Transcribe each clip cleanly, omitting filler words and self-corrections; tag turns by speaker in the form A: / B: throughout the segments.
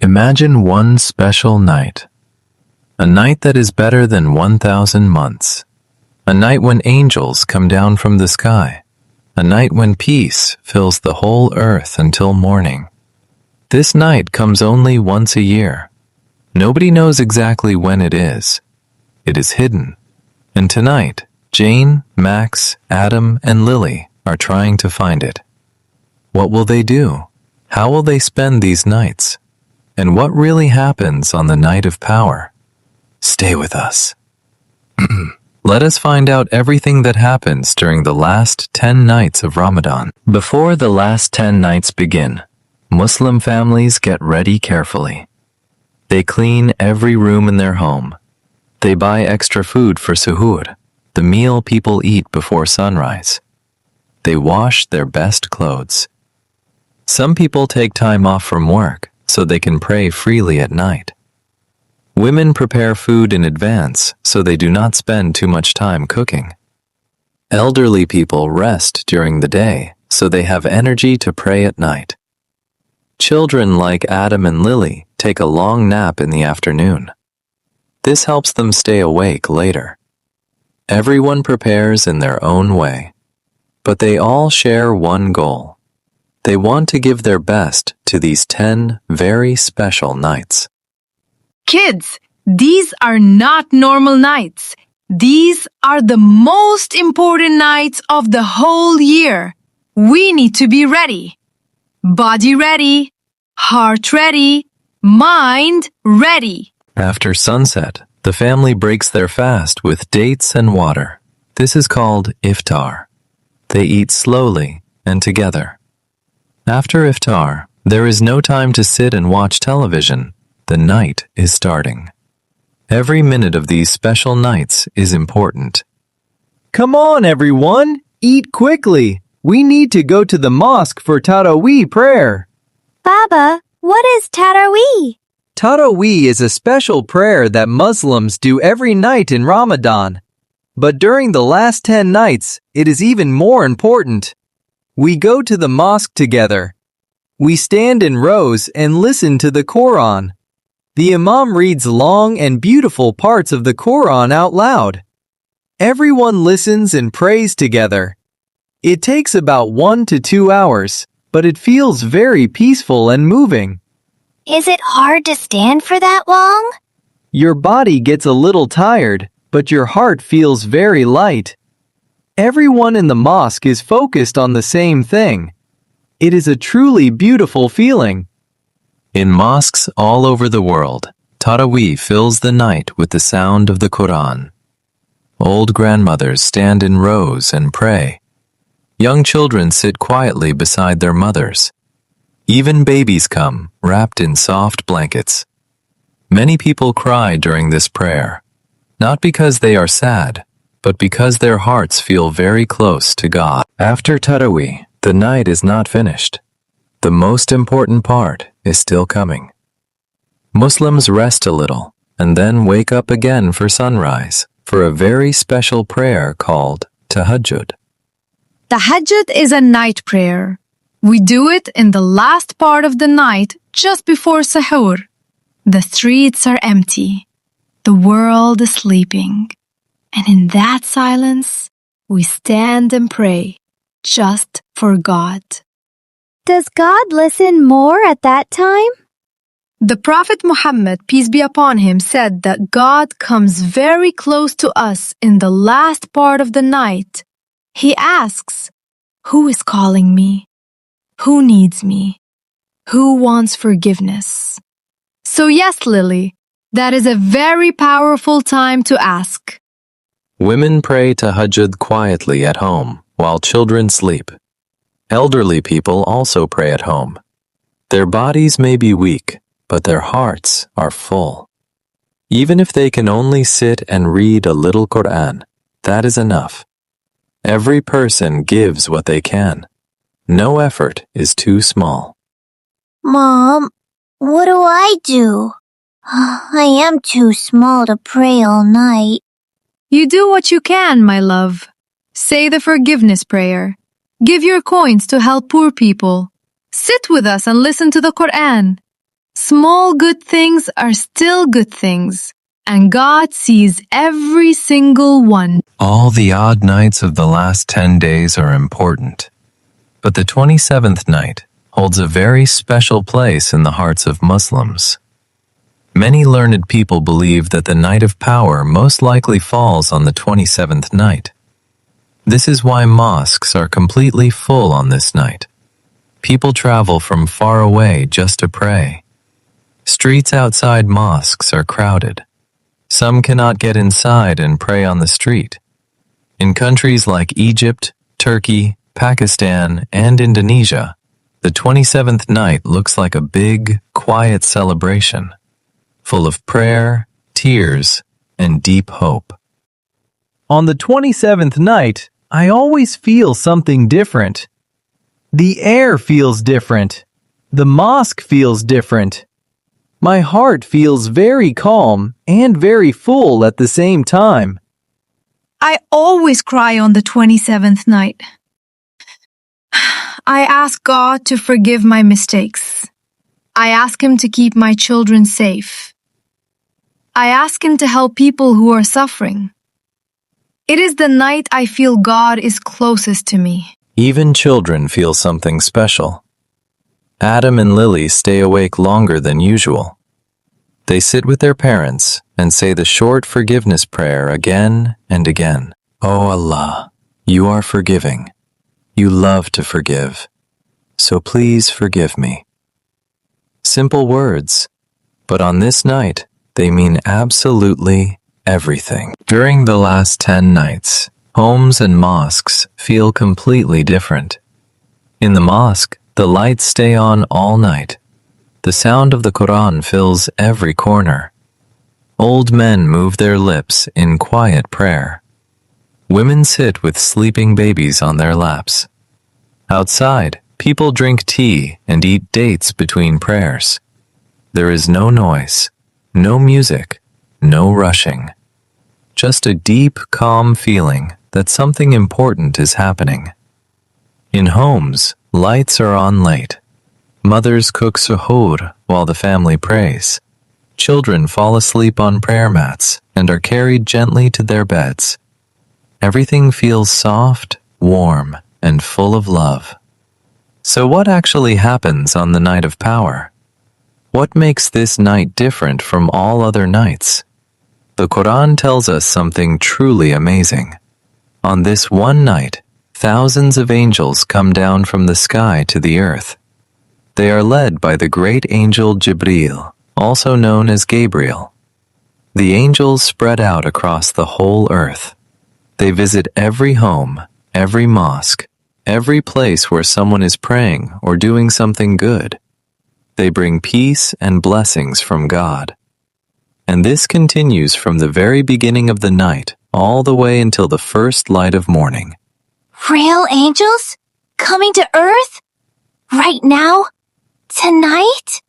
A: Imagine one special night. A night that is better than 1,000 months. A night when angels come down from the sky. A night when peace fills the whole earth until morning. This night comes only once a year. Nobody knows exactly when it is. It is hidden. And tonight, Jane, Max, Adam, and Lily are trying to find it. What will they do? How will they spend these nights? And what really happens on the night of power? Stay with us. Let us find out everything that happens during the last 10 nights of Ramadan. Before the last 10 nights begin, Muslim families get ready carefully. They clean every room in their home. They buy extra food for suhoor, the meal people eat before sunrise. They wash their best clothes. Some people take time off from work so they can pray freely at night. Women prepare food in advance so they do not spend too much time cooking. Elderly people rest during the day so they have energy to pray at night. Children like Adam and Lily take a long nap in the afternoon. This helps them stay awake later. Everyone prepares in their own way, but they all share one goal. They want to give their best to these 10 very special nights.
B: Kids, these are not normal nights. These are the most important nights of the whole year. We need to be ready. Body ready, heart ready, mind ready.
A: After sunset, the family breaks their fast with dates and water. This is called iftar. They eat slowly and together. After iftar, there is no time to sit and watch television. The night is starting. Every minute of these special nights is important.
C: Come on, everyone! Eat quickly! We need to go to the mosque for Taraweeh prayer.
D: Baba, what is Taraweeh?
C: Taraweeh is a special prayer that Muslims do every night in Ramadan. But during the last 10 nights, it is even more important. We go to the mosque together. We stand in rows and listen to the Quran. The Imam reads long and beautiful parts of the Quran out loud. Everyone listens and prays together. It takes about 1 to 2 hours, but it feels very peaceful and moving.
D: Is it hard to stand for that long?
C: Your body gets a little tired, but your heart feels very light. Everyone in the mosque is focused on the same thing. It is a truly beautiful feeling.
A: In mosques all over the world, Taraweeh fills the night with the sound of the Quran. Old grandmothers stand in rows and pray. Young children sit quietly beside their mothers. Even babies come, wrapped in soft blankets. Many people cry during this prayer, not because they are sad, but because their hearts feel very close to God. After Taraweeh, the night is not finished. The most important part is still coming. Muslims rest a little and then wake up again for sunrise for a very special prayer called Tahajjud.
B: Tahajjud is a night prayer. We do it in the last part of the night just before sahur. The streets are empty. The world is sleeping. And in that silence, we stand and pray just for God.
D: Does God listen more at that time?
B: The Prophet Muhammad, peace be upon him, said that God comes very close to us in the last part of the night. He asks, "Who is calling me? Who needs me? Who wants forgiveness?" So yes, Lily, that is a very powerful time to ask.
A: Women pray Tahajjud quietly at home while children sleep. Elderly people also pray at home. Their bodies may be weak, but their hearts are full. Even if they can only sit and read a little Quran, that is enough. Every person gives what they can. No effort is too small.
D: Mom, what do I do? I am too small to pray all night.
B: You do what you can, my love. Say the forgiveness prayer. Give your coins to help poor people. Sit with us and listen to the Quran. Small good things are still good things, and God sees every single one.
A: All the odd nights of the last 10 days are important, but the 27th night holds a very special place in the hearts of Muslims. Many learned people believe that the night of power most likely falls on the 27th night. This is why mosques are completely full on this night. People travel from far away just to pray. Streets outside mosques are crowded. Some cannot get inside and pray on the street. In countries like Egypt, Turkey, Pakistan, and Indonesia, the 27th night looks like a big, quiet celebration, full of prayer, tears, and deep hope.
C: On the 27th night, I always feel something different. The air feels different. The mosque feels different. My heart feels very calm and very full at the same time.
B: I always cry on the 27th night. I ask God to forgive my mistakes. I ask Him to keep my children safe. I ask Him to help people who are suffering. It is the night I feel God is closest to me.
A: Even children feel something special. Adam and Lilly stay awake longer than usual. They sit with their parents and say the short forgiveness prayer again and again. Oh Allah, you are forgiving. You love to forgive. So please forgive me. Simple words, but on this night, they mean absolutely everything. During the last 10 nights, homes and mosques feel completely different. In the mosque, the lights stay on all night. The sound of the Quran fills every corner. Old men move their lips in quiet prayer. Women sit with sleeping babies on their laps. Outside, people drink tea and eat dates between prayers. There is no noise, no music, no rushing. Just a deep, calm feeling that something important is happening. In homes, lights are on late. Mothers cook suhoor while the family prays. Children fall asleep on prayer mats and are carried gently to their beds. Everything feels soft, warm, and full of love. So what actually happens on the night of power? What makes this night different from all other nights? The Quran tells us something truly amazing. On this one night, thousands of angels come down from the sky to the earth. They are led by the great angel Jibril, also known as Gabriel. The angels spread out across the whole earth. They visit every home, every mosque, every place where someone is praying or doing something good. They bring peace and blessings from God. And this continues from the very beginning of the night all the way until the first light of morning.
D: Real angels? Coming to Earth? Right now? Tonight?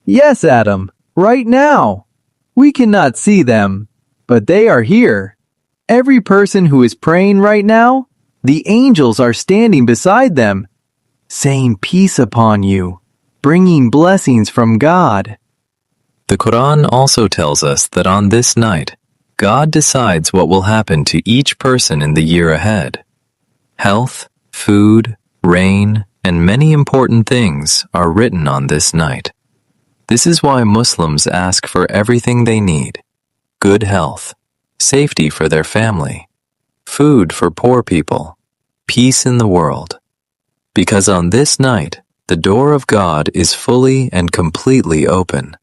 C: Yes, Adam, right now. We cannot see them, but they are here. Every person who is praying right now, the angels are standing beside them, saying peace upon you, bringing blessings from God.
A: The Quran also tells us that on this night, God decides what will happen to each person in the year ahead. Health, food, rain, and many important things are written on this night. This is why Muslims ask for everything they need: good health, safety for their family, food for poor people, peace in the world. Because on this night, the door of God is fully and completely open.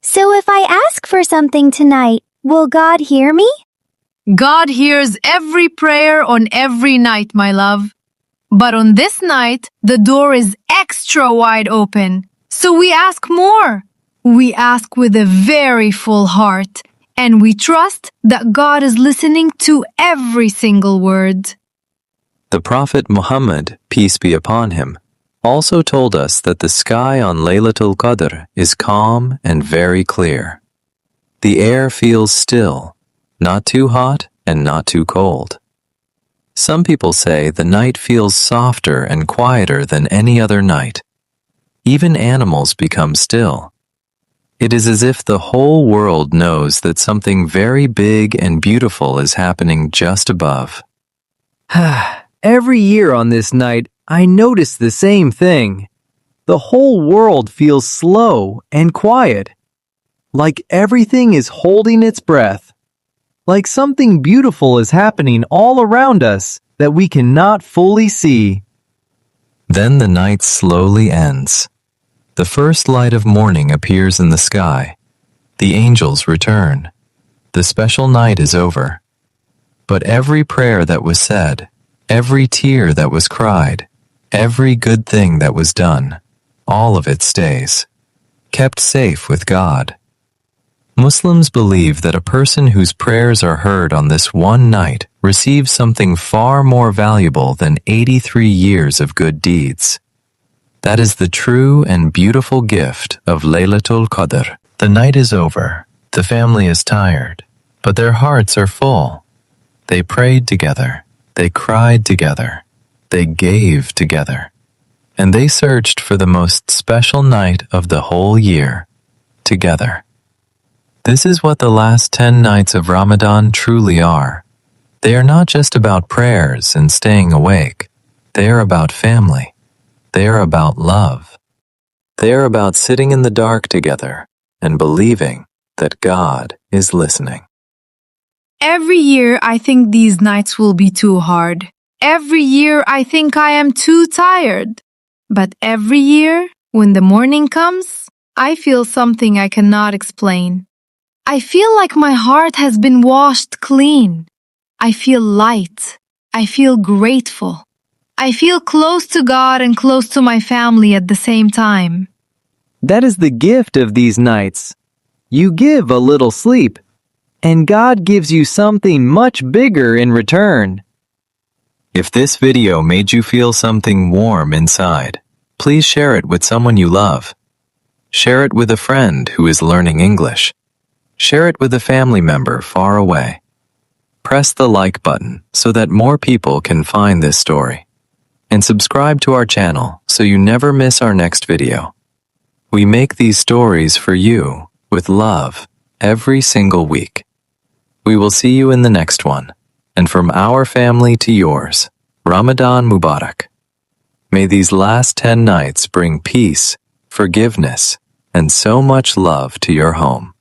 D: So if I ask for something tonight, will God hear me?
B: God hears every prayer on every night, my love. But on this night, the door is extra wide open. So we ask more. We ask with a very full heart, and we trust that God is listening to every single word.
A: The Prophet Muhammad, peace be upon him, also told us that the sky on Laylat al-Qadr is calm and very clear. The air feels still, not too hot and not too cold. Some people say the night feels softer and quieter than any other night. Even animals become still. It is as if the whole world knows that something very big and beautiful is happening just above.
C: Every year on this night, I notice the same thing. The whole world feels slow and quiet, like everything is holding its breath, like something beautiful is happening all around us that we cannot fully see.
A: Then the night slowly ends. The first light of morning appears in the sky. The angels return. The special night is over. But every prayer that was said, every tear that was cried, every good thing that was done, all of it stays, kept safe with God. Muslims believe that a person whose prayers are heard on this one night receives something far more valuable than 83 years of good deeds. That is the true and beautiful gift of Laylat al-Qadr. The night is over, the family is tired, but their hearts are full. They prayed together, they cried together, they gave together, and they searched for the most special night of the whole year, together. This is what the last 10 nights of Ramadan truly are. They are not just about prayers and staying awake. They are about family. They are about love. They are about sitting in the dark together and believing that God is listening.
B: Every year I think these nights will be too hard. Every year I think I am too tired. But every year, when the morning comes, I feel something I cannot explain. I feel like my heart has been washed clean. I feel light. I feel grateful. I feel close to God and close to my family at the same time.
C: That is the gift of these nights. You give a little sleep, and God gives you something much bigger in return.
A: If this video made you feel something warm inside, please share it with someone you love. Share it with a friend who is learning English. Share it with a family member far away. Press the like button so that more people can find this story. And subscribe to our channel so you never miss our next video. We make these stories for you with love every single week. We will see you in the next one. And from our family to yours, Ramadan Mubarak. May these last 10 nights bring peace, forgiveness, and so much love to your home.